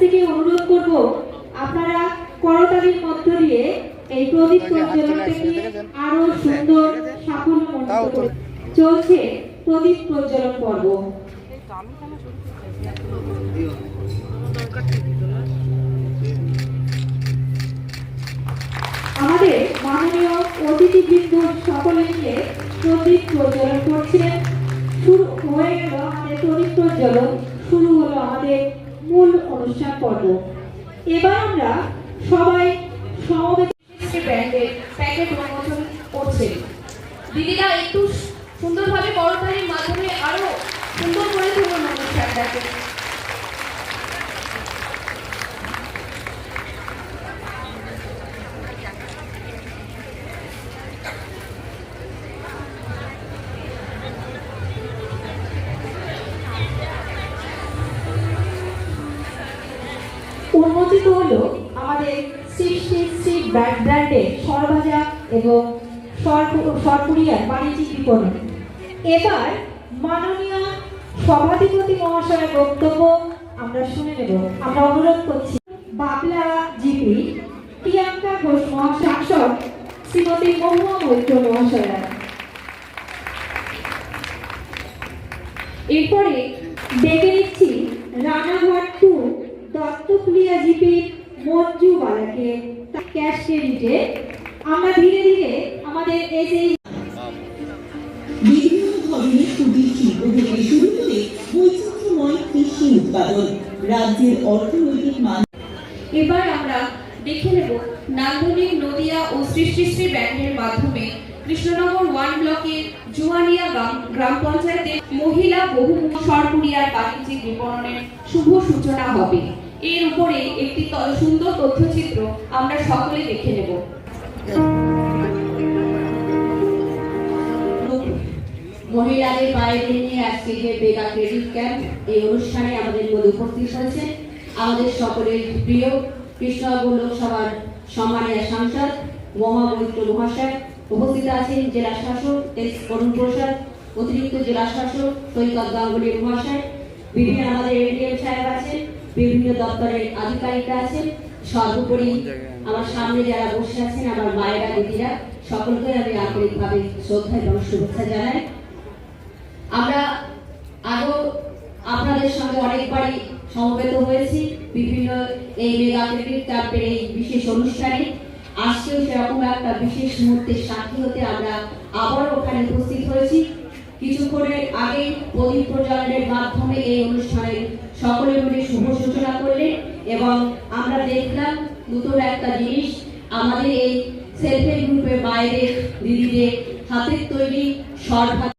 থেকে অনুরোধ করব আপনারা করতালির মধ্য দিয়ে এই প্রদীপ প্রজ্বলনটাকে আরো সুন্দর সাফল্যমণ্ডিত করে চলছে প্রদীপ প্রজ্বলন পর্ব। আমাদের মাননীয় অতিথিবৃন্দ সকলে মিলে প্রদীপ প্রজ্বলন করছিলেন। শুরু হয়ে গেল আমাদের প্রদীপ প্রজ্বলন, শুরু হলো আমাদের মূল অনুষ্ঠান পর্ব। এবার আমরা সবাই সমবেত ব্র্যান্ডের প্যাকেট উন্মোচন করছে। দিদিরা একটু সুন্দরভাবে করতালির মাধ্যমে আরো সুন্দর করে তুলুন অনুষ্ঠানটাকে। উন্মোচিত হলো আমাদের শ্রী শ্রী শ্রী ব্র্যান্ডের সরভাজা এবং সরপুরিয়ার বাণিজ্যিক বিপণন। এবার মাননীয় সভাধিপতি মহাশয়ের বক্তব্য আমরা শুনে নেব। আমরা অনুরোধ করছি বাবলা জিপি প্রিয়াঙ্কা ঘোষ মহাশাসক শ্রীমতী মহুয়া মৈত্র মহাশয়া। এরপরে ডেকে নিচ্ছি রানাঘাট টু দত্তকুলিয়া জিপি মঞ্জু বালাকে ক্যাশ ক্রেডিটে। আমরা ধীরে ধীরে আমাদের এই যে বিভিন্ন ধরনের কুটির শিল্প থেকে শুরু করে বৈচিত্র্যময় কৃষি উৎপাদন রাজ্যের অর্থনৈতিক মান। এবার আমরা দেখে নেব নান্দনিক নদিয়া ও শ্রী শ্রী শ্রী ব্যাংকের মাধ্যমে কৃষ্ণনগর 1 ব্লকের জুয়ানিয়া গ্রাম পঞ্চায়েতে মহিলা বহুমুখী সরপুরিয়ার বাণিজ্যিক বিপণনের শুভ সূচনা হবে। এর উপরে একটি সুন্দর তথ্যচিত্র আমরা সকলে দেখে নেব। মহিলাদের বাইরে নিয়ে আজকে যে মেগা ক্রেডিট ক্যাম্প, এই অনুষ্ঠানে আমাদের মধ্যে উপস্থিত হয়েছে আমাদের সকলের প্রিয় কৃষ্ণনগর লোকসভার সম্মানীয় সাংসদ মহুয়া মৈত্র মহাশয়। উপস্থিত আছেন জেলা শাসক এস অরুণ প্রসাদ, অতিরিক্ত জেলা শাসক সৈকত গাঙ্গুলি মহাশয়, বিভিন্ন আমাদের এডিএম সাহেব আছেন, বিভিন্ন দপ্তরের আধিকারিকরা আছেন, সর্বোপরি আমার সামনে যারা বসে আছেন আমার মায়েরা দিদিরা, সকলকে আমি আন্তরিকভাবে শ্রদ্ধা এবং শুভেচ্ছা জানাই। আমরা আরো আপনাদের সঙ্গে অনেকবারই সমবেত হয়েছি বিভিন্ন এই মেগা ক্রেডিট ক্যাম্পের এই বিশেষ অনুষ্ঠানে। আজকেও সেরকম একটা বিশেষ মুহূর্তের সাক্ষী হতে আমরা আবারও ওখানে উপস্থিত হয়েছি। কিছুক্ষণের আগে প্রদীপ প্রজ্বলনের মাধ্যমে এই অনুষ্ঠানের সকলে মিলে শুভ সূচনা করলেন এবং আমরা দেখলাম নতুন একটা জিনিস, আমাদের এই সেলফ হেল্প গ্রুপের মায়েদের দিদিদের হাতের তৈরি সরভাজা